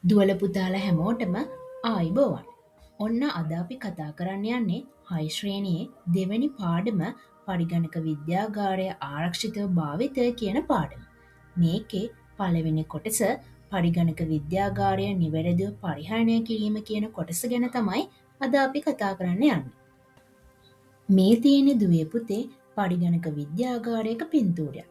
දුවල පුතාලා හැමෝටම ආයිබෝවන්. ඔන්න අද අපි කතා කරන්න යන්නේ 6 ශ්‍රේණියේ දෙවැනි පාඩම පරිගණක විද්‍යාගාරය ආරක්ෂිතව භාවිතය කියන පාඩම. මේකේ පළවෙනි කොටස පරිගණක විද්‍යාගාරය නිවැරදිව පරිහරණය කිරීම කියන කොටස ගැන තමයි අද අපි කතා කරන්න යන්නේ. මේ තියෙන දුවේ පුතේ පරිගණක විද්‍යාගාරයක පින්තූරයක්.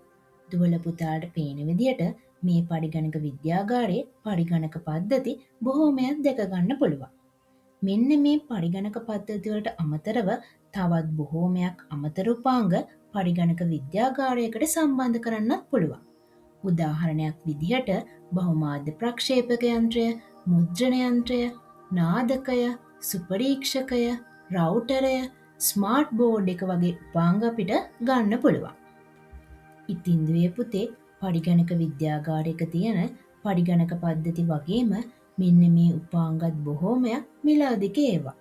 දුවල පුතාට පේන විදියට මේ පරිගණක විද්‍යාගාරයේ පරිගණක පද්ධති බොහෝමයක් දැක ගන්න පුළුවන්. මෙන්න මේ පරිගණක පද්ධතිවලට අමතරව තවත් බොහෝමයක් අමතර උපාංග පරිගණක විද්‍යාගාරයකට සම්බන්ධ කරන්නත් පුළුවන්. උදාහරණයක් විදිහට බහුමාධ්‍ය ප්‍රක්ෂේපක යන්ත්‍රය, මුද්‍රණ යන්ත්‍රය, නාදකය, සුපරීක්ෂකය, රවුටරය, ස්මාර්ට් බෝඩ් එක වගේ උපාංග අපිට ගන්න පුළුවන්. ඉතින් දුවේ පුතේ පරිගණක විද්‍යාගාරයක තියෙන පරිගණක පද්ධති වගේම මෙන්න මේ උපාංගත් බොහෝමයක් මිල අධික ඒවා.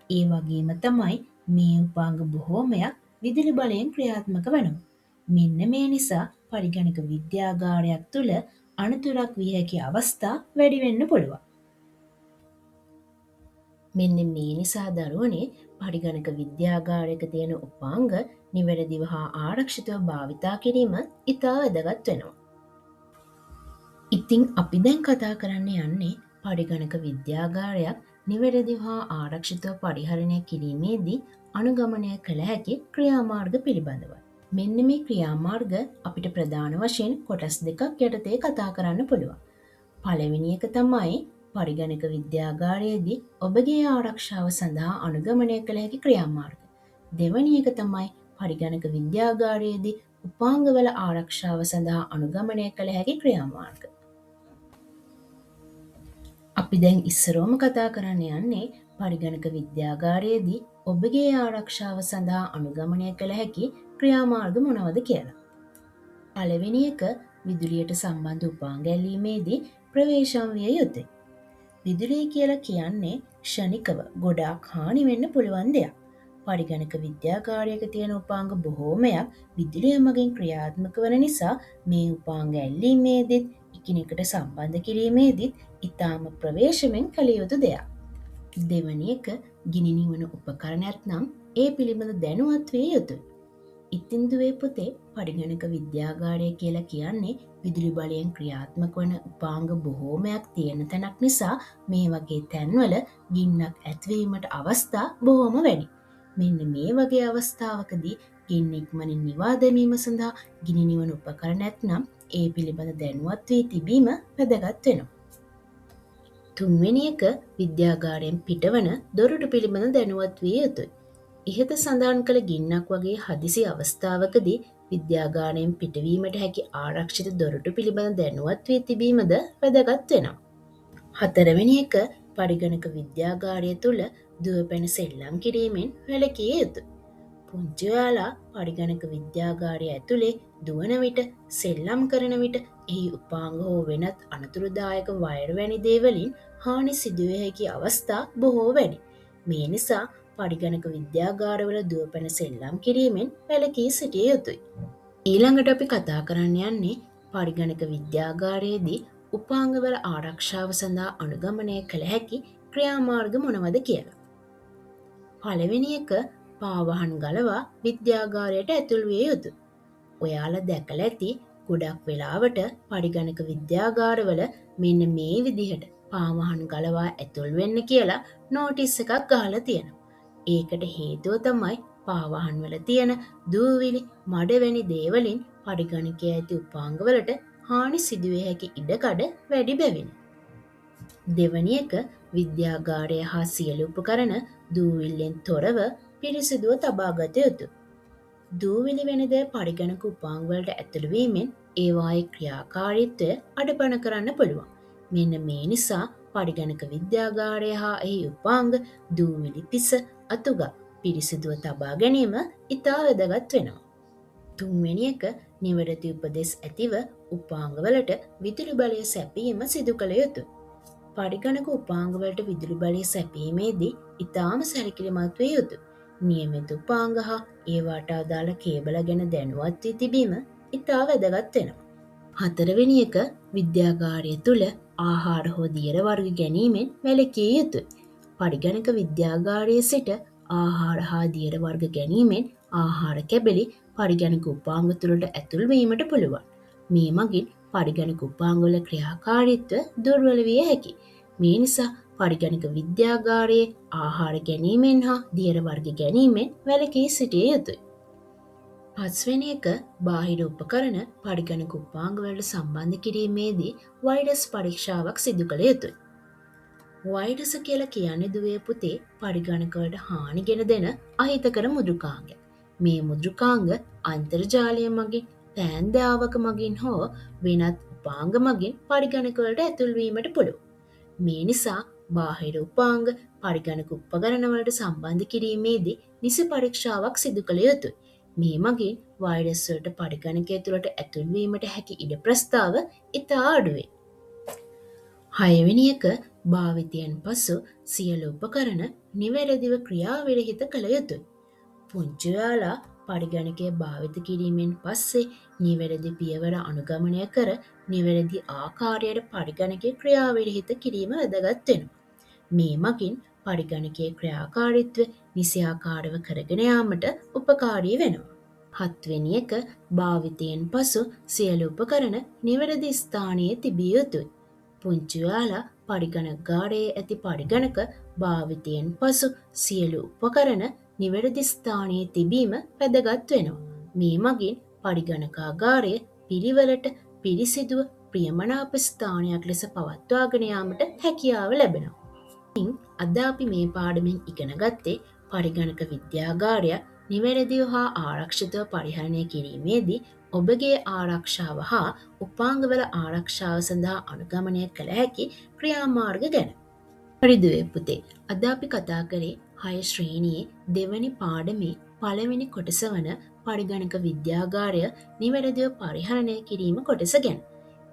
ඒ වගේම තමයි මේ උපාංග බොහෝමයක් විදුලි බලයෙන් ක්‍රියාත්මක වෙනවා. මෙන්න මේ නිසා පරිගණක විද්‍යාගාරයක් තුළ අනතුරක් විය හැකි අවස්ථා වැඩි වෙන්න පුළුවන්. මෙන්න මේ නිසා දරුවනේ පරිගණක විද්‍යාගාරයක තියෙන උපාංග නිවැරදිව හා ආරක්ෂිතව භාවිතා කිරීම ඉතා වැදගත් වෙනවා. ඉතිං අපි දැන් කතා කරන්න යන්නේ පරිගණක විද්‍යාගාරයක් නිවැරදිව හා ආරක්ෂිතව පරිහරණය කිරීමේදී අනුගමනය කළ හැකි ක්‍රියාමාර්ග පිළිබඳවයි. මෙන්න මේ ක්‍රියාමාර්ග අපිට ප්‍රධාන වශයෙන් කොටස් දෙකක් යටතේ කතා කරන්න පුළුවන්. පළවෙනි එක තමයි පරිගණක විද්‍යාගාරයේදී ඔබගේ ආරක්ෂාව සඳහා අනුගමනය කළ හැකි ක්‍රියාමාර්ග. දෙවැනි එක තමයි පරිගණක විද්‍යාගාරයේදී උපාංගවල ආරක්ෂාව සඳහා අනුගමනය කළ හැකි ක්‍රියාමාර්ග. අපි දැන් ඉස්සරෝම කතා කරන්න යන්නේ පරිගණක විද්‍යාගාරයේදී ඔබගේ ආරක්ෂාව සඳහා අනුගමනය කළ හැකි ක්‍රියාමාර්ග මොනවද කියලා. පළවෙනි එක විදුලියට සම්බන්ධ උපාංග ඇල්ලීමේදී ප්‍රවේශම් විය යුතුයි. විදුලිය කියලා කියන්නේ ක්ෂණිකව ගොඩාක් හානි වෙන්න පුළුවන් දෙයක්. පරිගණක විද්‍යාගාරයක තියෙන උපාංග බොහෝමයක් විදුලිය මගින් ක්‍රියාත්මක වන නිසා මේ උපාංග ඇල්ලීමේදීත් එකිනෙකට සම්බන්ධ කිරීමේදීත් ඉතාම ප්‍රවේශමෙන් කළ යුතු දෙයක්. දෙවැනි එක ගිනි නිවන උපකරණයක් නම් ඒ පිළිබඳ දැනුවත් විය යුතුයි. ඉතින් දුවේ පුතේ පරිගණක විද්‍යාගාරය කියලා කියන්නේ විදුලි බලයෙන් ක්‍රියාත්මක වන උපාංග බොහෝමයක් තියෙන තැනක් නිසා මේ වගේ තැන්වල ගින්නක් ඇතිවීමට අවස්ථා බොහෝම වැඩි. මෙන්න මේ වගේ අවස්ථාවකදී ගින්න ඉක්මනින් නිවා දැමීම සඳහා ගිනි නිවන උපකරණයක් නම් ඒ පිළිබඳ දැනුවත් වී තිබීම වැදගත් වෙනවා. තුන්වෙනි එක විද්‍යාගාරයෙන් පිටවන දොරටු පිළිබඳ දැනුවත් විය යුතුයි. ඉහත සඳහන් කළ ගින්නක් වගේ හදිසි අවස්ථාවකදී විද්‍යාගාරයෙන් පිටවීමට හැකි ආරක්ෂිත දොරටු පිළිබඳ දැනුවත් වී තිබීමද වැදගත් වෙනවා. හතරවෙනි එක පරිගණක විද්‍යාගාරය තුළ දුවපැන සෙල්ලම් කිරීමෙන් වැළකිය යුතුයි. පුංචි ඔයාලා පරිගණක විද්‍යාගාරය ඇතුලේ දුවන විට සෙල්ලම් කරන විට එහි උපාංග හෝ වෙනත් අනතුරුදායක වයර් වැනි දේවලින් හානි සිදුවිය හැකි අවස්ථා බොහෝ වැඩි. මේ නිසා පරිගණක විද්‍යාගාරවල දුවපැන සෙල්ලම් කිරීමෙන් වැළකී සිටිය යුතුයි. ඊළඟට අපි කතා කරන්න යන්නේ පරිගණක විද්‍යාගාරයේදී උපාංගවල ආරක්ෂාව සඳහා අනුගමනය කළ හැකි ක්‍රියාමාර්ග මොනවද කියලා. පළවෙනි එක පාවහන් ගලවා විද්‍යාගාරයට ඇතුල් විය යුතුයි. ඔයාලා දැකලා ඇති ගොඩක් වෙලාවට පරිගණක විද්‍යාගාරවල මෙන්න මේ විදිහට පාවහන් ගලවා ඇතුල් වෙන්න කියලා නෝටිස් එකක් ගහලා තියෙනවා. ඒකට හේතුව තමයි පාවහන් වල තියෙන දූවිලි මඩවැනි දේවලින් පරිගණකයේ ඇති උපාංගවලට හානි සිදුවිය හැකි ඉඩකඩ වැඩි බැවිනි. දෙවැනි එක විද්‍යාගාරය හා සියලු උපකරණ දූවිල්ලෙන් තොරව පිරිසිදුව තබා ගත යුතුයි. දූවිලි වැනි දෑ පරිගණක උපාංගවලට ඇතුළු වීමෙන් ඒවායේ ක්‍රියාකාරීත්වය අඩපණ කරන්න පුළුවන්. මෙන්න මේ නිසා පරිගණක විද්‍යාගාරය හා එහි උපාංග දූවිලි පිස අතුගා පිරිසිදුව තබා ගැනීම ඉතා වැදගත් වෙනවා. තුන්වෙනි එක නිවැරදි උපදෙස් ඇතිව උපාංගවලට විදුලි බලය සැපීම සිදු කළ යුතුයි. පරිගණක උපාංගවලට විදුලි බලය සැපීමේදී ඉතාම සැලකිලිමත් විය යුතුයි. නියමිත උපාංග හා ඒවාට අදාළ කේබල ගැන දැනුවත් වී තිබීම ඉතා වැදගත් වෙනවා. හතරවෙනි එක විද්‍යාගාරය තුළ ආහාර හෝ දියර වර්ග ගැනීමෙන් වැළකිය යුතුයි. පරිගණක විද්‍යාගාරයේ සිට ආහාර හා දියර වර්ග ගැනීමෙන් ආහාර කැබලි පරිගණක උපාංග තුළට ඇතුල්වීමට පුළුවන්. මේ මගින් පරිගණක උපාංගවල ක්‍රියාකාරීත්වය දුර්වල විය හැකි. මේ නිසා පරිගණක විද්‍යාගාරයේ ආහාර ගැනීමෙන් හා දියර වර්ග ගැනීමෙන් වැළකී සිටිය යුතුයි. පස්වෙනි එක බාහිර උපකරණ පරිගණක උපාංගවලට සම්බන්ධ කිරීමේදී වෛරස් පරීක්ෂාවක් සිදු කළ යුතුයි. වෛරස කියලා කියන්නේ දුවේ පුතේ පරිගණකවලට හානි ගෙන දෙන අහිතකර මුද්‍රකාංගයක්. මේ මුද්‍රකාංග අන්තර්ජාලය මගින්, පෑන්දාවක මගින් හෝ වෙනත් උපාංග මගින් පරිගණකවලට ඇතුල්වීමට පුළුවන්. මේ නිසා බාහිර උපාංග පරිගණක උපකරණවලට සම්බන්ධ කිරීමේදී නිසි පරීක්ෂාවක් සිදු කළ යුතුයි. මේ මගින් වෛරස් වලට පරිගණකය තුළට ඇතුල්වීමට හැකි ඉඩ ප්‍රස්ථාව ඉතා අඩුවේ. 6වෙනි එක භාවිතයෙන් පසු සියලු උපකරණ නිවැරදිව ක්‍රියාවිරහිත කළ යුතුයි. පුංචි ඔයාලා පරිගණකය භාවිත කිරීමෙන් පස්සේ නිවැරදි පියවර අනුගමනය කර නිවැරදි ආකාරයට පරිගණකය ක්‍රියාවිරහිත කිරීම වැදගත් වෙනවා. මේ මගින් පරිගණකයේ ක්‍රියාකාරීත්වය නිසියාකාරව කරගෙන යාමට උපකාරී වෙනවා. 7වෙනි එක භාවිතයෙන් පසු සියලු උපකරණ නිවැරදි ස්ථානයේ තිබිය යුතුයි. පුංචි ඔයාලා පරිගණකගාරයේ ඇති පරිගණක භාවිතයෙන් පසු සියලු උපකරණ නිවැරදි ස්ථානයේ තිබීම වැදගත් වෙනවා. මේ මගින් පරිගණකාගාරය පිළිවෙලට පිරිසිදුව ප්‍රියමනාප ස්ථානයක් ලෙස පවත්වාගෙන යාමට හැකියාව ලැබෙනවා. අද අපි මේ පාඩමෙන් ඉගෙන ගත්තේ පරිගණක විද්‍යාගාරය නිවැරදිව හා ආරක්ෂිතව පරිහරණය කිරීමේදී ඔබගේ ආරක්ෂාව හා උපාංගවල ආරක්ෂාව සඳහා අනුගමනය කළ හැකි ක්‍රියාමාර්ග ගැන. හරිදුවේ පුතේ, අද අපි කතා කරේ 6 ශ්‍රේණියේ දෙවැනි පාඩමේ පළවෙනි කොටස වන පරිගණක විද්‍යාගාරය නිවැරදිව පරිහරණය කිරීම කොටස ගැන.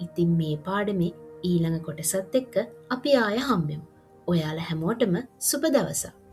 ඉතින් මේ පාඩමේ ඊළඟ කොටසත් එක්ක අපි ආය හම්බෙමු. ඔයාලා හැමෝටම සුබ දවසක්.